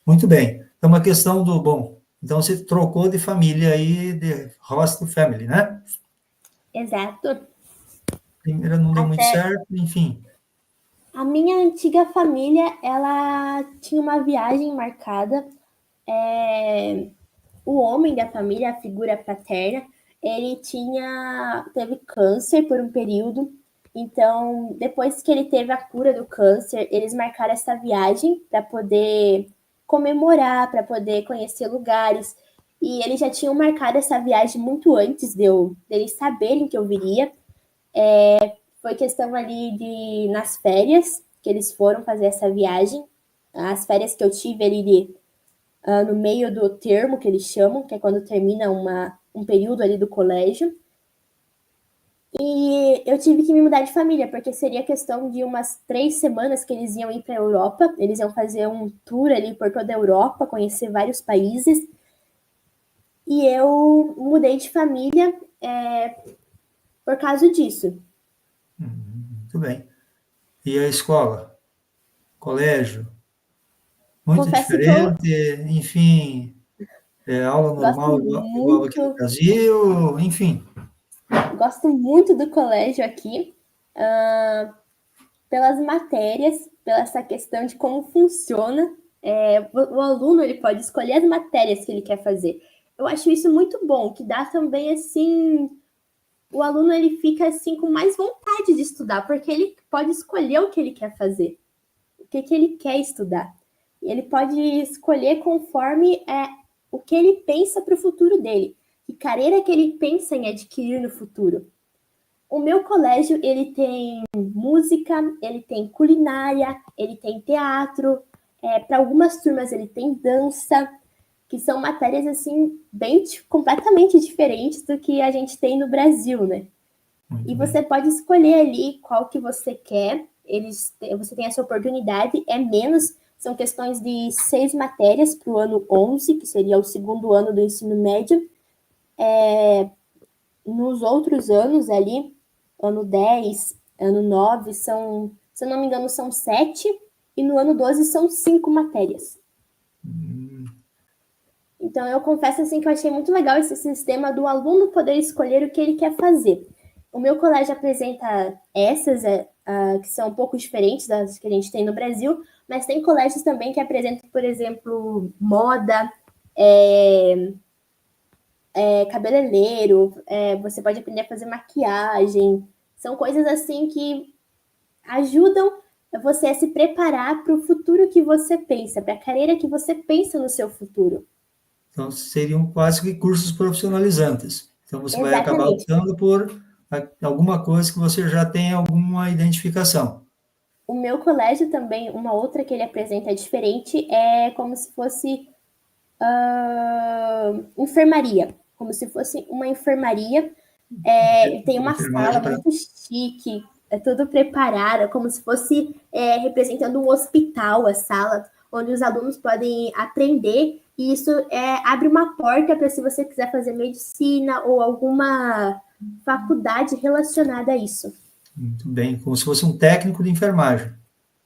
[SPEAKER 2] Muito bem. Então, uma questão do, bom, então você trocou de família aí, de host family, né?
[SPEAKER 1] Exato.
[SPEAKER 2] Primeira não deu muito
[SPEAKER 1] Até
[SPEAKER 2] certo, enfim.
[SPEAKER 1] a minha antiga família, ela tinha uma viagem marcada. É, o homem da família, a figura paterna, ele teve câncer por um período. Então, depois que ele teve a cura do câncer, eles marcaram essa viagem para poder comemorar, para poder conhecer lugares. E eles já tinham marcado essa viagem muito antes deles saberem que eu viria. Foi questão ali de nas férias que eles foram fazer essa viagem. As férias que eu tive ali no meio do termo que eles chamam, que é quando termina um período ali do colégio. E eu tive que me mudar de família, porque seria questão de umas 3 semanas que eles iam ir para a Europa. Eles iam fazer um tour ali por toda a Europa, conhecer vários países. E eu mudei de família por causa disso.
[SPEAKER 2] Muito bem. E a escola? Colégio? Muito
[SPEAKER 1] Confesso que eu
[SPEAKER 2] diferente, enfim, aula
[SPEAKER 1] gosto
[SPEAKER 2] normal igual aqui no
[SPEAKER 1] muito,
[SPEAKER 2] Brasil, enfim.
[SPEAKER 1] gosto muito do colégio aqui. Pelas matérias, pela essa questão de como funciona. O aluno ele pode escolher as matérias que ele quer fazer. Eu acho isso muito bom, que dá também assim, o aluno ele fica assim com mais vontade de estudar, porque ele pode escolher o que ele quer fazer, o que ele quer estudar. E ele pode escolher conforme o que ele pensa para o futuro dele, que carreira que ele pensa em adquirir no futuro. O meu colégio, ele tem música, ele tem culinária, ele tem teatro, para algumas turmas ele tem dança, que são matérias, assim, completamente diferentes do que a gente tem no Brasil, né? E
[SPEAKER 2] Muito
[SPEAKER 1] você
[SPEAKER 2] bem.
[SPEAKER 1] pode escolher ali qual que você quer, você tem essa oportunidade, é menos, são questões de 6 matérias para o ano 11, que seria o segundo ano do ensino médio. Nos outros anos ali, ano 10, ano 9, se eu não me engano, são 7, e no ano 12 são 5 matérias. Então, eu confesso assim que eu achei muito legal esse sistema do aluno poder escolher o que ele quer fazer. O meu colégio apresenta essas, que são um pouco diferentes das que a gente tem no Brasil, mas tem colégios também que apresentam, por exemplo, moda, cabeleireiro, você pode aprender a fazer maquiagem. São coisas assim que ajudam você a se preparar para o futuro que você pensa, para a carreira que você pensa no seu futuro.
[SPEAKER 2] Então, seriam quase que cursos profissionalizantes. Então, você vai acabar
[SPEAKER 1] Exatamente.
[SPEAKER 2] optando por alguma coisa que você já tem alguma identificação.
[SPEAKER 1] O meu colégio também, uma outra que ele apresenta diferente, é como se fosse enfermaria. Como se fosse uma enfermaria. Ele tem uma sala
[SPEAKER 2] Enfermagem para
[SPEAKER 1] muito chique. É tudo preparado, é como se fosse representando um hospital, a sala, onde os alunos podem aprender, e isso abre uma porta para se você quiser fazer medicina ou alguma faculdade relacionada a isso.
[SPEAKER 2] Muito bem, como se fosse um técnico de enfermagem.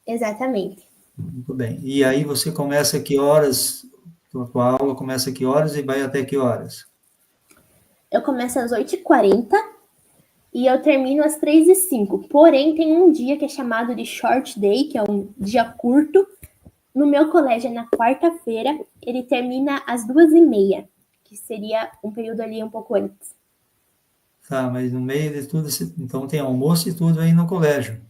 [SPEAKER 1] Exatamente.
[SPEAKER 2] Muito bem. E aí você começa que horas? A tua aula começa que horas e vai até que horas?
[SPEAKER 1] Eu começo às 8h40 e eu termino às 3h05. Porém, tem um dia que é chamado de short day, que é um dia curto. No meu colégio é na quarta-feira, ele termina às 2h30, que seria um período ali um pouco antes.
[SPEAKER 2] Tá, mas no meio de tudo, então tem almoço e tudo aí no colégio.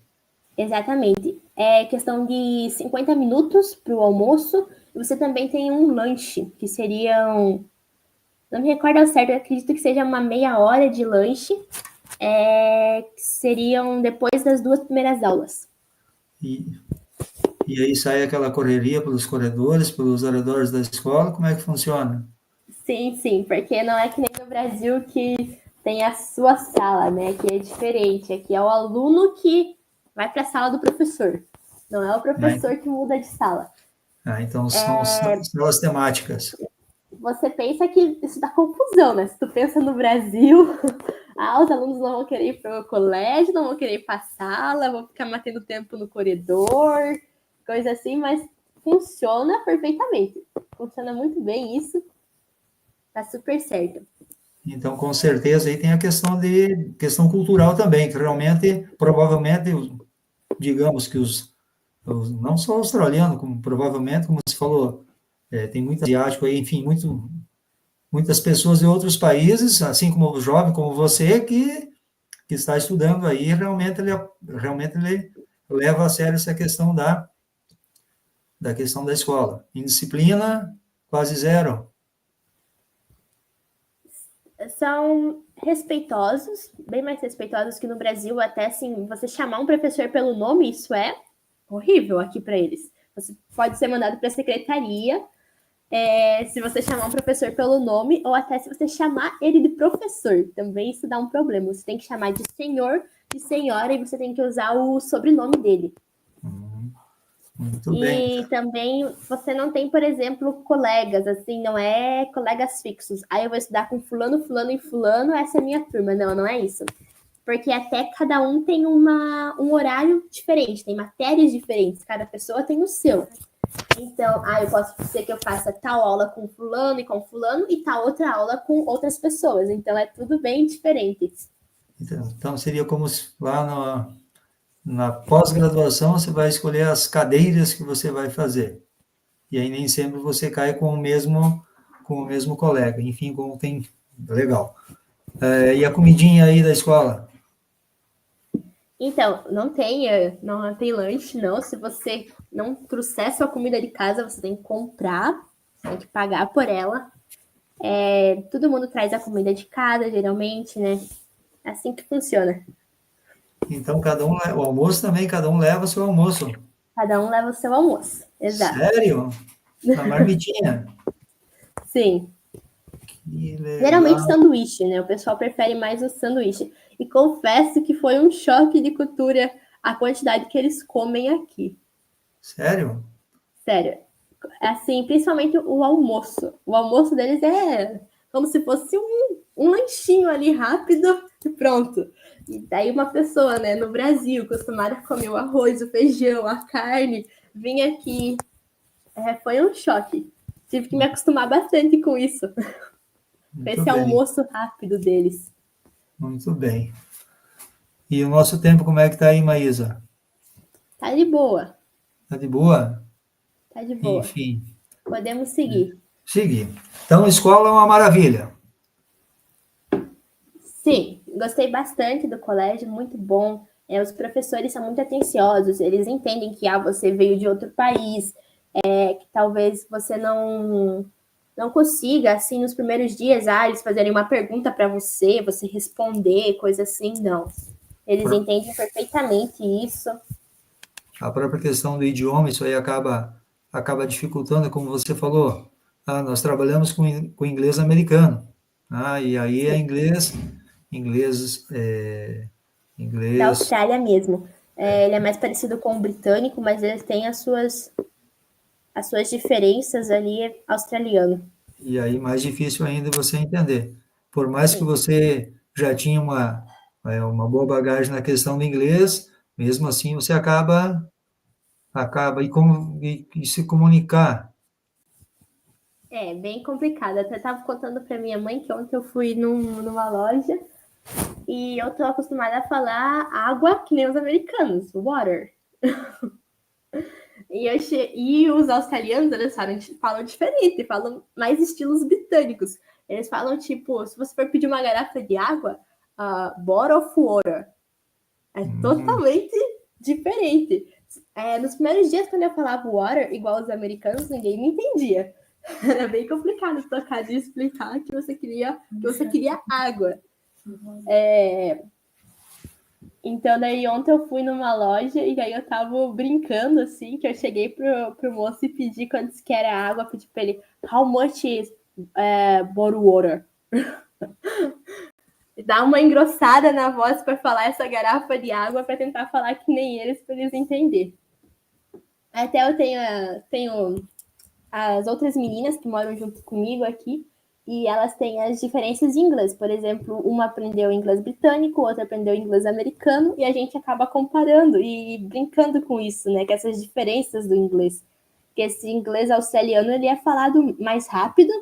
[SPEAKER 1] Exatamente. É questão de 50 minutos para o almoço, e você também tem um lanche, que seriam... Não me recordo ao certo, eu acredito que seja uma meia hora de lanche, que seriam depois das 2 primeiras aulas.
[SPEAKER 2] E aí sai aquela correria pelos corredores, pelos arredores da escola, como é que funciona?
[SPEAKER 1] Sim, sim, porque não é que nem no Brasil que tem a sua sala, né? Aqui é diferente. Aqui é o aluno que vai para a sala do professor. Não é o professor que muda de sala.
[SPEAKER 2] Então são salas temáticas.
[SPEAKER 1] Você pensa que isso dá confusão, né? Se tu pensa no Brasil, os alunos não vão querer ir para o colégio, não vão querer ir para a sala, vão ficar matando tempo no corredor, coisa assim, mas funciona perfeitamente. Funciona muito bem isso. Tá super certo.
[SPEAKER 2] Então, com certeza, aí tem a questão cultural também, que realmente, provavelmente, digamos que não só australiano, como provavelmente, como você falou, tem muito asiático aí, enfim, muitas pessoas de outros países, assim como o jovem, como você, que está estudando aí, realmente ele leva a sério essa questão da questão da escola. Indisciplina, quase zero.
[SPEAKER 1] São respeitosos, bem mais respeitosos que no Brasil, até assim, você chamar um professor pelo nome, isso é horrível aqui para eles. Você pode ser mandado para a secretaria se você chamar um professor pelo nome, ou até se você chamar ele de professor. Também isso dá um problema. Você tem que chamar de senhor, de senhora, e você tem que usar o sobrenome dele.
[SPEAKER 2] Muito bem.
[SPEAKER 1] E também você não tem, por exemplo, colegas, assim, não é colegas fixos. Aí eu vou estudar com fulano, fulano e fulano, essa é a minha turma. Não, não é isso. Porque até cada um tem um horário diferente, tem matérias diferentes, cada pessoa tem o seu. Então, eu posso dizer que eu faça tal aula com fulano e tal outra aula com outras pessoas. Então, é tudo bem diferente.
[SPEAKER 2] Então, seria como lá na pós-graduação, você vai escolher as cadeiras que você vai fazer. E aí nem sempre você cai com o mesmo colega. Enfim, como tem... Legal. E a comidinha aí da escola?
[SPEAKER 1] Então, não tem lanche, não. Se você não trouxer sua comida de casa, você tem que comprar, tem que pagar por ela. Todo mundo traz a comida de casa, geralmente, né? É assim que funciona.
[SPEAKER 2] Então, o almoço também, cada um leva o seu almoço.
[SPEAKER 1] Cada um leva o seu almoço. Exato.
[SPEAKER 2] Sério? Na marmitinha?
[SPEAKER 1] Sim.
[SPEAKER 2] Que
[SPEAKER 1] Geralmente
[SPEAKER 2] legal.
[SPEAKER 1] sanduíche, né? O pessoal prefere mais o sanduíche. E confesso que foi um choque de cultura a quantidade que eles comem aqui.
[SPEAKER 2] Sério?
[SPEAKER 1] Sério. Assim, principalmente o almoço. O almoço deles é como se fosse um lanchinho ali rápido e pronto. E daí uma pessoa, né, no Brasil, acostumada a comer o arroz, o feijão, a carne, vinha aqui. Foi um choque. Tive que me acostumar bastante com isso. Com
[SPEAKER 2] Muito
[SPEAKER 1] esse
[SPEAKER 2] bem,
[SPEAKER 1] almoço rápido deles.
[SPEAKER 2] muito bem. E o nosso tempo, como é que tá aí, Maísa?
[SPEAKER 1] Tá de boa.
[SPEAKER 2] Tá de boa?
[SPEAKER 1] Tá de boa.
[SPEAKER 2] Enfim,
[SPEAKER 1] Podemos seguir.
[SPEAKER 2] seguir. Então, escola é uma maravilha.
[SPEAKER 1] Sim, gostei bastante do colégio, muito bom. Os professores são muito atenciosos, eles entendem que você veio de outro país, que talvez você não consiga, assim, nos primeiros dias, eles fazerem uma pergunta para você, você responder, coisa assim, não. Eles entendem perfeitamente isso.
[SPEAKER 2] A própria questão do idioma, isso aí acaba dificultando, como você falou. Nós trabalhamos com inglês americano. E aí é inglês
[SPEAKER 1] Da
[SPEAKER 2] Inglês.
[SPEAKER 1] Austrália mesmo. Ele é mais parecido com o britânico, mas ele tem as suas diferenças ali australiano.
[SPEAKER 2] E aí mais difícil ainda você entender. Por mais que
[SPEAKER 1] Sim.
[SPEAKER 2] você já tinha uma boa bagagem na questão do inglês, mesmo assim você acaba e se comunicar.
[SPEAKER 1] É, bem complicado. Eu até estava contando para minha mãe que ontem eu fui numa loja e eu tô acostumada a falar água que nem os americanos, water. E os australianos, eles falam diferente, falam mais estilos britânicos. Eles falam, tipo, se você for pedir uma garrafa de água, bottle of water. É totalmente diferente. Nos primeiros dias, quando eu falava water, igual os americanos, ninguém me entendia. Era bem complicado tocar de explicar que você queria água. Então, daí ontem eu fui numa loja e aí eu tava brincando, assim, que eu cheguei pro moço e pedi quando disse que era água, pedi pra ele, how much is bottled water? E dá uma engrossada na voz para falar essa garrafa de água para tentar falar que nem eles, para eles entenderem. Até eu tenho as outras meninas que moram junto comigo aqui, e elas têm as diferenças de inglês. Por exemplo, uma aprendeu inglês britânico, outra aprendeu inglês americano, e a gente acaba comparando e brincando com isso, né? Com essas diferenças do inglês. Porque esse inglês australiano, ele é falado mais rápido,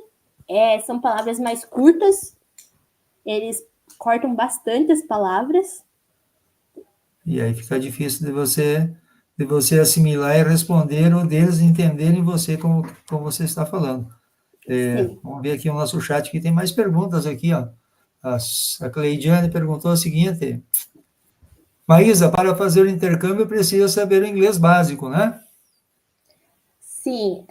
[SPEAKER 1] são palavras mais curtas, eles cortam bastante as palavras.
[SPEAKER 2] E aí fica difícil de você assimilar e responder ou deles entenderem você como você está falando.
[SPEAKER 1] Sim.
[SPEAKER 2] Vamos ver aqui o nosso chat, que tem mais perguntas aqui, ó. A Cleidiane perguntou o seguinte: Maísa, para fazer o intercâmbio precisa saber o inglês básico, né?
[SPEAKER 1] Sim,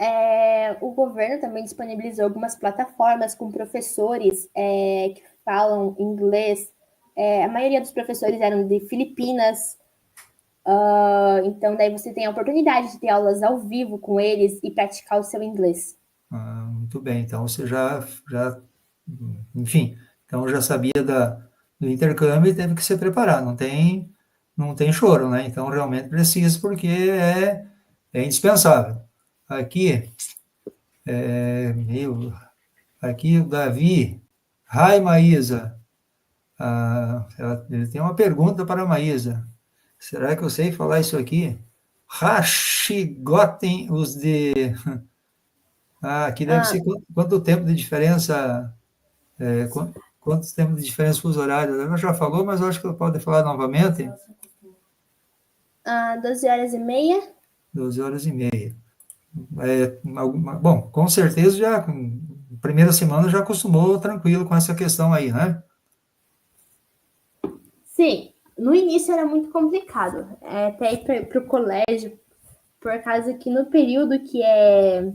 [SPEAKER 1] o governo também disponibilizou algumas plataformas com professores que falam inglês. A maioria dos professores eram de Filipinas, então daí você tem a oportunidade de ter aulas ao vivo com eles e praticar o seu inglês.
[SPEAKER 2] Muito bem, então você enfim, então já sabia do intercâmbio e teve que se preparar, não tem choro, né? Então realmente precisa, porque é indispensável. Aqui, aqui o Davi, Hi Maísa, ele tem uma pergunta para a Maísa. Será que eu sei falar isso aqui? Rashigoten, os de... aqui deve
[SPEAKER 1] Ah,
[SPEAKER 2] ser quanto tempo de diferença, quantos tempos de diferença fuso horário? Ela já falou, mas eu acho que pode falar novamente.
[SPEAKER 1] 12 horas e meia?
[SPEAKER 2] 12 horas e meia. Bom, com certeza já, primeira semana já acostumou tranquilo com essa questão aí, né?
[SPEAKER 1] Sim, no início era muito complicado, até ir para o colégio, por causa que no período que é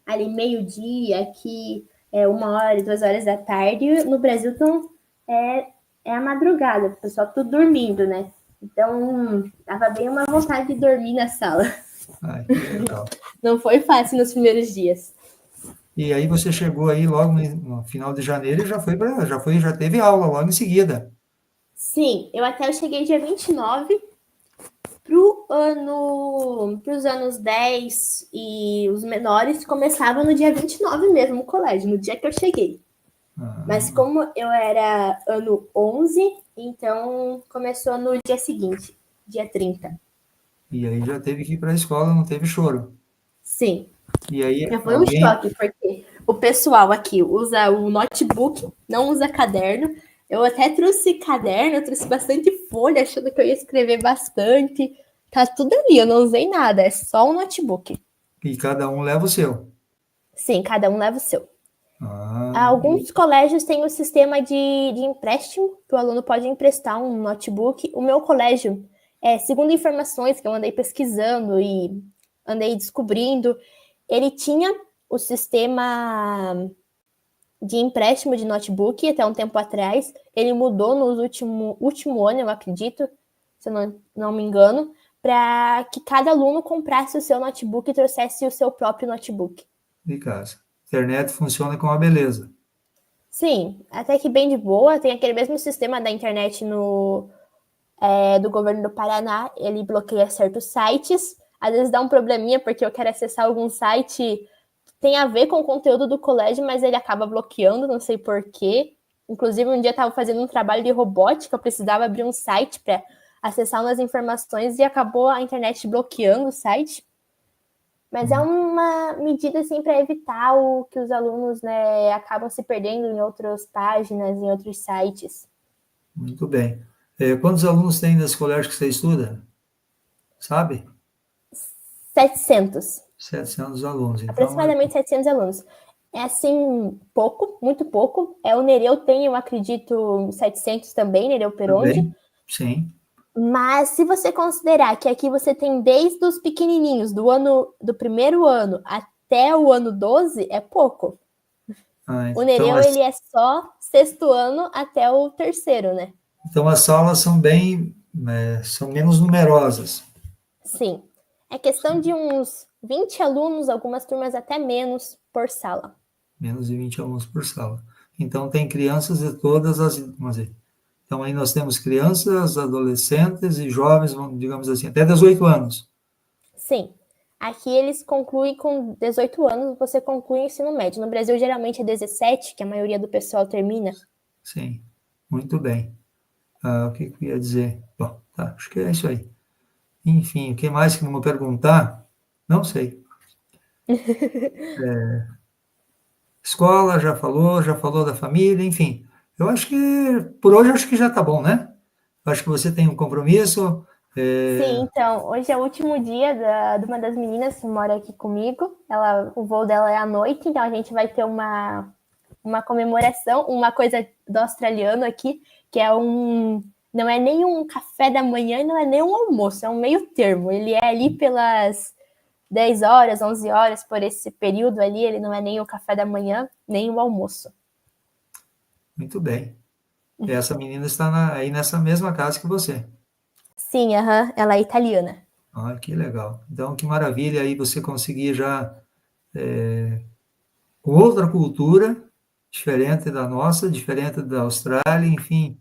[SPEAKER 1] ali meio-dia, aqui é 1 hora, 2 horas da tarde, no Brasil então, é a madrugada, o pessoal tudo dormindo, né? Então, tava bem uma vontade de dormir na sala.
[SPEAKER 2] Ai, que legal.
[SPEAKER 1] Não foi fácil nos primeiros dias.
[SPEAKER 2] E aí você chegou aí logo no final de janeiro e já teve aula logo em seguida.
[SPEAKER 1] Sim, eu cheguei dia 29 para os anos 10 e os menores começavam no dia 29 mesmo, o colégio, no dia que eu cheguei. Mas como eu era ano 11, então começou no dia seguinte, dia 30.
[SPEAKER 2] E aí já teve que ir para a escola, não teve choro.
[SPEAKER 1] Sim,
[SPEAKER 2] E aí
[SPEAKER 1] já foi um choque, porque o pessoal aqui usa o notebook, não usa caderno. Eu até trouxe caderno, eu trouxe bastante folha, achando que eu ia escrever bastante. Tá tudo ali, eu não usei nada, é só um notebook.
[SPEAKER 2] E cada um leva o seu.
[SPEAKER 1] Sim, cada um leva o seu.
[SPEAKER 2] Ah,
[SPEAKER 1] Alguns colégios têm o sistema de empréstimo, que o aluno pode emprestar um notebook. O meu colégio, segundo informações que eu andei pesquisando e andei descobrindo, ele tinha o sistema de empréstimo de notebook até um tempo atrás. Ele mudou no último ano, eu acredito, se eu não me engano, para que cada aluno comprasse o seu notebook e trouxesse o seu próprio notebook.
[SPEAKER 2] de casa. A internet funciona com uma beleza.
[SPEAKER 1] Sim, até que bem de boa. Tem aquele mesmo sistema da internet do governo do Paraná, ele bloqueia certos sites, às vezes dá um probleminha porque eu quero acessar algum site que tem a ver com o conteúdo do colégio, mas ele acaba bloqueando, não sei porquê. Inclusive, um dia eu estava fazendo um trabalho de robótica, eu precisava abrir um site para acessar umas informações e acabou a internet bloqueando o site. Mas é uma medida assim para evitar que os alunos, né, acabam se perdendo em outras páginas, em outros sites.
[SPEAKER 2] Muito bem. Quantos alunos tem nesse colégio que você estuda? Sabe?
[SPEAKER 1] 700.
[SPEAKER 2] 700 alunos. Então,
[SPEAKER 1] Aproximadamente 700 alunos. É assim, pouco, muito pouco. O Nereu tem, eu acredito, 700 também, Nereu Peronde.
[SPEAKER 2] também, sim.
[SPEAKER 1] Mas se você considerar que aqui você tem desde os pequenininhos, do primeiro ano até o ano 12, é pouco. O
[SPEAKER 2] Então,
[SPEAKER 1] Nereu, ele é só sexto ano até o terceiro, né?
[SPEAKER 2] então as salas são são menos numerosas.
[SPEAKER 1] Sim. É questão de uns 20 alunos, algumas turmas até menos por sala.
[SPEAKER 2] Menos de 20 alunos por sala. Então, tem crianças de todas as... Vamos dizer, então, aí nós temos crianças, adolescentes e jovens, digamos assim, até 18 anos.
[SPEAKER 1] Sim. Aqui eles concluem com 18 anos, você conclui o ensino médio. No Brasil, geralmente é 17, que a maioria do pessoal termina.
[SPEAKER 2] Sim, muito bem. O que eu ia dizer? Bom, tá, acho que é isso aí. Enfim, o que mais que vão perguntar? Não sei. Escola, já falou da família, enfim. Eu acho que, por hoje, acho que já tá bom, né? Acho que você tem um compromisso.
[SPEAKER 1] Sim, então, hoje é o último dia de uma das meninas que mora aqui comigo. O voo dela é à noite, então a gente vai ter uma comemoração, uma coisa do australiano aqui, que é não é nem um café da manhã e não é nem um almoço, é um meio termo. Ele é ali pelas 10 horas, 11 horas, por esse período ali, ele não é nem o café da manhã, nem o almoço.
[SPEAKER 2] Muito bem. Essa menina está aí nessa mesma casa que você.
[SPEAKER 1] Sim, ela é italiana.
[SPEAKER 2] Ah, que legal. Então, que maravilha aí você conseguir já com outra cultura, diferente da nossa, diferente da Austrália, enfim,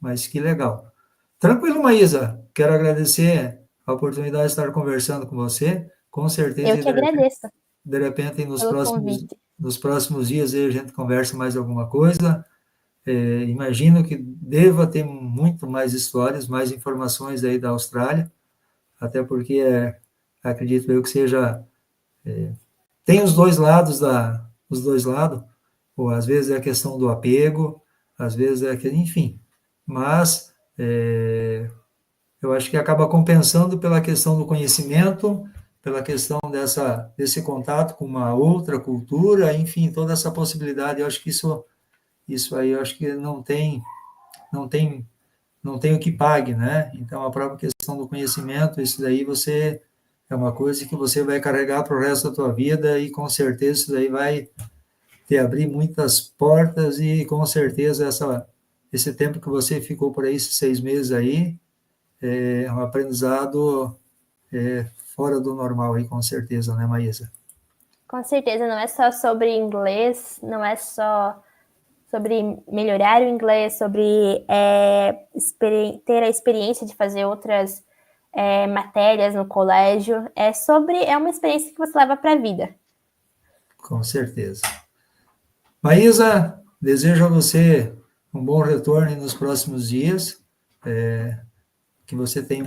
[SPEAKER 2] mas que legal. Tranquilo, Maísa. Quero agradecer a oportunidade de estar conversando com você. Com certeza,
[SPEAKER 1] Eu que agradeço
[SPEAKER 2] de repente
[SPEAKER 1] pelo convite.
[SPEAKER 2] nos próximos dias aí a gente conversa mais alguma coisa. Imagino que deva ter muito mais histórias, mais informações aí da Austrália, até porque acredito eu que seja tem os dois lados, ou às vezes é a questão do apego, às vezes enfim, mas eu acho que acaba compensando pela questão do conhecimento, pela questão desse contato com uma outra cultura, enfim, toda essa possibilidade, eu acho que isso aí, eu acho que não tem, não tem o que pague, né? Então, a própria questão do conhecimento, isso daí é uma coisa que você vai carregar para o resto da tua vida e com certeza isso daí vai te abrir muitas portas e com certeza esse tempo que você ficou por aí, esses 6 meses aí, é um aprendizado fora do normal aí, com certeza, né, Maísa?
[SPEAKER 1] Com certeza, não é só sobre inglês, não é só sobre melhorar o inglês, sobre ter a experiência de fazer outras matérias no colégio. É uma experiência que você leva para a vida.
[SPEAKER 2] Com certeza. Maísa, desejo a você um bom retorno nos próximos dias, que você tenha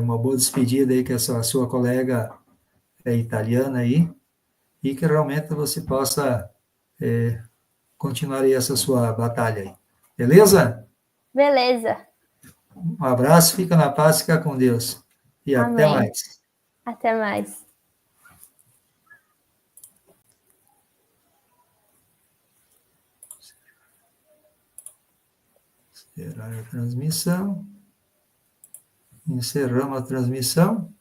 [SPEAKER 2] uma boa despedida aí com essa sua colega italiana aí, e que realmente você possa continuar aí essa sua batalha aí. Beleza?
[SPEAKER 1] Beleza.
[SPEAKER 2] Um abraço, fica na paz, fica com Deus. E até
[SPEAKER 1] Amém.
[SPEAKER 2] mais.
[SPEAKER 1] Até mais.
[SPEAKER 2] Encerrar a transmissão. Encerramos a transmissão.